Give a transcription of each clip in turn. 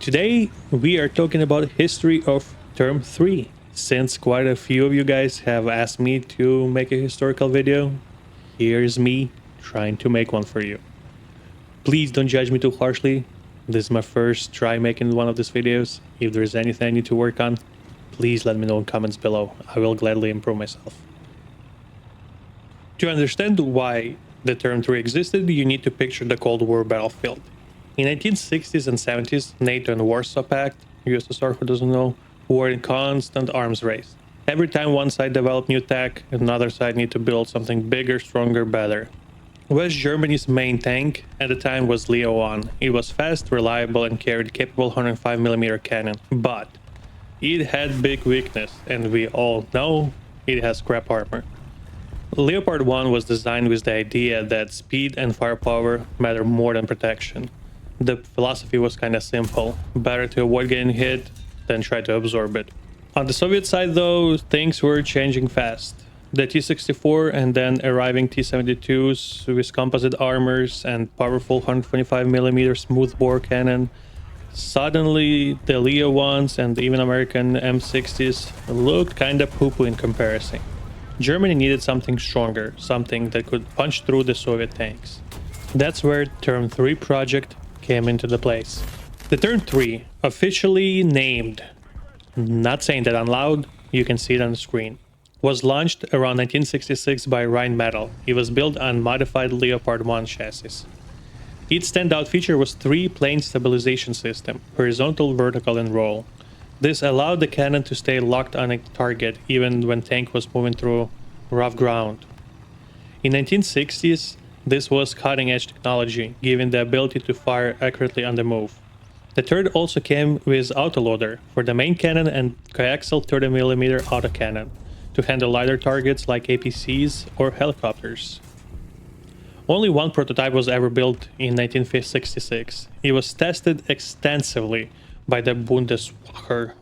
Today we are talking about history of Turm III. Since quite a few of you guys have asked me to make a historical video, here's me trying to make one for you. Please don't judge me too harshly. This is my first try making one of these videos. If there's anything I need to work on, please let me know in comments below. I will gladly improve myself. To understand why the Turm III existed, you need to picture the Cold War battlefield. In 1960s and 70s, NATO and Warsaw Pact, USSR who doesn't know, were in constant arms race. Every time one side developed new tech, another side needed to build something bigger, stronger, better. West Germany's main tank at the time was Leopard. It was fast, reliable, and carried capable 105mm cannon. But it had big weakness, and we all know it has crap armor. Leopard 1 was designed with the idea that speed and firepower matter more than protection. The philosophy was kinda simple: better to avoid getting hit than try to absorb it. On the Soviet side though, things were changing fast. The T-64 and then arriving T-72s with composite armors and powerful 125mm smoothbore cannon. Suddenly the Leo ones and even American M60s looked kinda poo-poo in comparison. Germany needed something stronger, something that could punch through the Soviet tanks. That's where Turm III project came into the place. The Turm III, officially named, not saying that out loud, you can see it on the screen, was launched around 1966 by Rheinmetall. It was built on modified Leopard 1 chassis. Its standout feature was 3-plane stabilization system, horizontal, vertical, and roll. This allowed the cannon to stay locked on a target even when tank was moving through rough ground. In 1960s, this was cutting-edge technology, giving the ability to fire accurately on the move. The third also came with autoloader for the main cannon and coaxial 30mm autocannon to handle lighter targets like APCs or helicopters. Only one prototype was ever built in 1966. It was tested extensively by the Bundeswehr.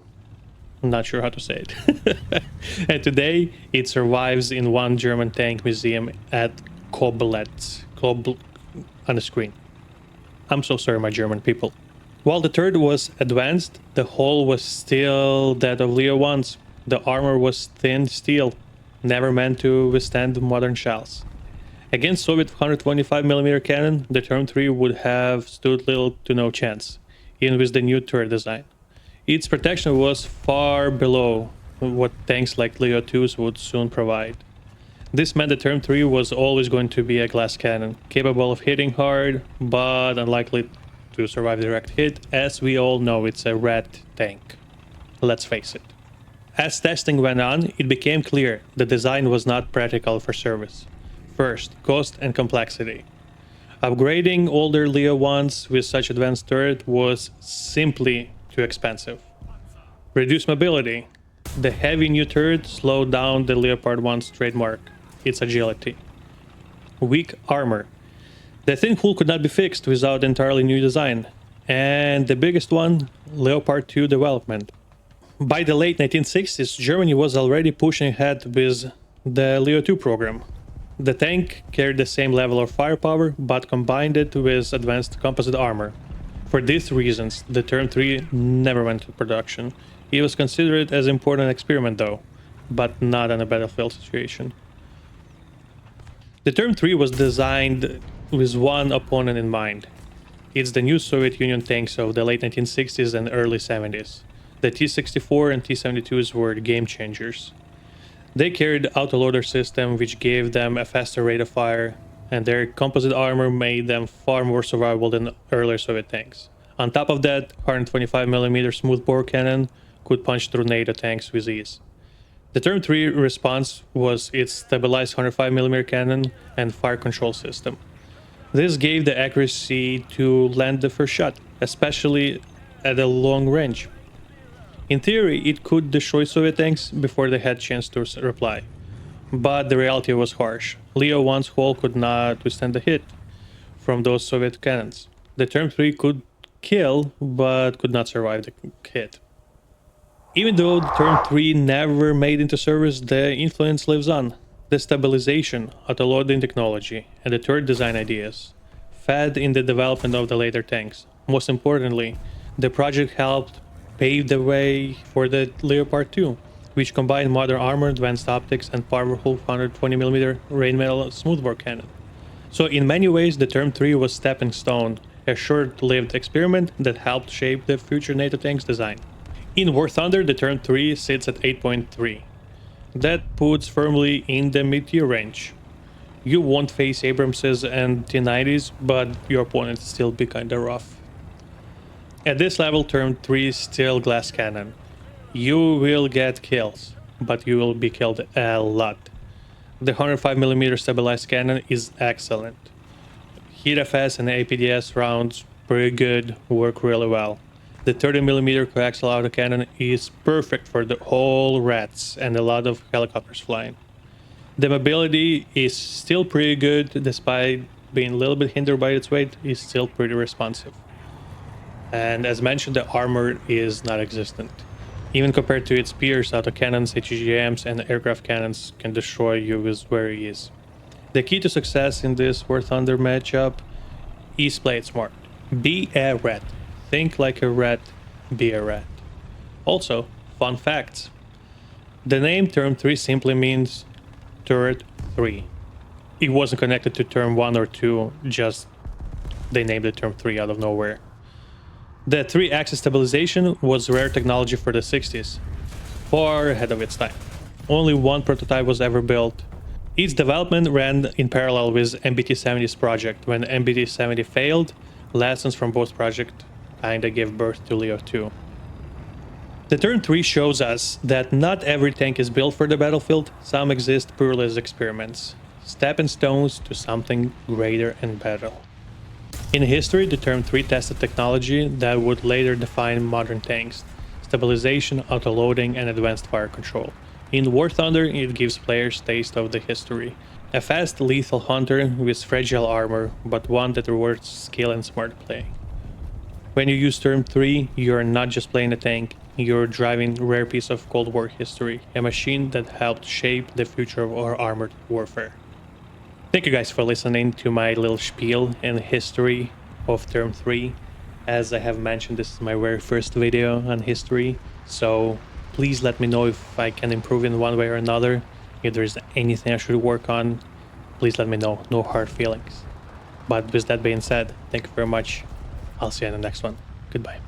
I'm not sure how to say it. And today it survives in one German tank museum at Koblenz on the screen. I'm so sorry, my German people. While the third was advanced, the hull was still that of Leo 1's. The armor was thin steel, never meant to withstand modern shells. Against Soviet 125mm cannon, the Turm III would have stood little to no chance, even with the new turret design. Its protection was far below what tanks like Leo 2s would soon provide. This meant the Turm III was always going to be a glass cannon, capable of hitting hard, but unlikely to survive direct hit. As we all know, it's a rat tank. Let's face it. As testing went on, it became clear the design was not practical for service. First, cost and complexity. Upgrading older Leo 1s with such advanced turret was simply too expensive. Reduced mobility. The heavy new turret slowed down the Leopard 1's trademark, its agility. Weak armor. The thin hull could not be fixed without entirely new design. And the biggest one, Leopard 2 development. By the late 1960s, Germany was already pushing ahead with the Leo 2 program. The tank carried the same level of firepower, but combined it with advanced composite armor. For these reasons, the Turm III never went to production. It was considered as an important experiment though, but not in a battlefield situation. The Turm III was designed with one opponent in mind. It's the new Soviet Union tanks of the late 1960s and early 70s. The T-64 and T-72s were game changers. They carried autoloader system which gave them a faster rate of fire, and their composite armor made them far more survivable than earlier Soviet tanks. On top of that, 125mm smoothbore cannon could punch through NATO tanks with ease. The Turm III response was its stabilized 105mm cannon and fire control system. This gave the accuracy to land the first shot, especially at a long range. In theory, it could destroy Soviet tanks before they had a chance to reply. But the reality was harsh. Leo 1's hull could not withstand the hit from those Soviet cannons. The Turm III could kill, but could not survive the hit. Even though the Turm III never made into service, the influence lives on. The stabilization, autoloading technology, and the turret design ideas fed in the development of the later tanks. Most importantly, The project helped pave the way for the Leopard 2, which combined modern armor, advanced optics, and powerful 120mm rainmetal smoothbore cannon. So in many ways, the Turm III was stepping stone, a short-lived experiment that helped shape the future NATO tanks design. In War Thunder, the Turm III sits at 8.3. That puts firmly in the mid-tier range. You won't face Abramses and T-90s, but your opponent still be kinda rough. At this level, Turm III is still glass cannon. You will get kills, but you will be killed a lot. The 105mm stabilized cannon is excellent. Hit FS and APDS rounds, pretty good, work really well. The 30mm coaxial autocannon is perfect for the whole rats and a lot of helicopters flying. The mobility is still pretty good, despite being a little bit hindered by its weight, is still pretty responsive. And as mentioned, the armor is not existent. Even compared to its peers, autocannons, HGMs, and aircraft cannons can destroy you with very ease. The key to success in this War Thunder matchup is play it smart. Be a rat. Think like a rat, be a rat. Also, fun facts. The name Turm III simply means turret 3. It wasn't connected to Turm 1 or 2, just they named it Turm 3 out of nowhere. The 3-axis stabilization was rare technology for the 60s, far ahead of its time. Only one prototype was ever built. Its development ran in parallel with MBT-70's project. When MBT-70 failed, lessons from both projects kinda gave birth to Leo 2. The Turm III shows us that not every tank is built for the battlefield, some exist purely as experiments, stepping stones to something greater and better. In history, the Turm III tested technology that would later define modern tanks: stabilization, autoloading, and advanced fire control. In War Thunder, it gives players taste of the history. A fast, lethal hunter with fragile armor, but one that rewards skill and smart play. When you use Turm III, you're not just playing a tank, you're driving a rare piece of Cold War history, a machine that helped shape the future of our armored warfare. Thank you guys for listening to my little spiel and history of Turm III. As I have mentioned, this is my very first video on history, so please let me know if I can improve in one way or another. If there's anything I should work on, please let me know. No hard feelings. But with that being said, thank you very much. I'll see you in the next one. Goodbye.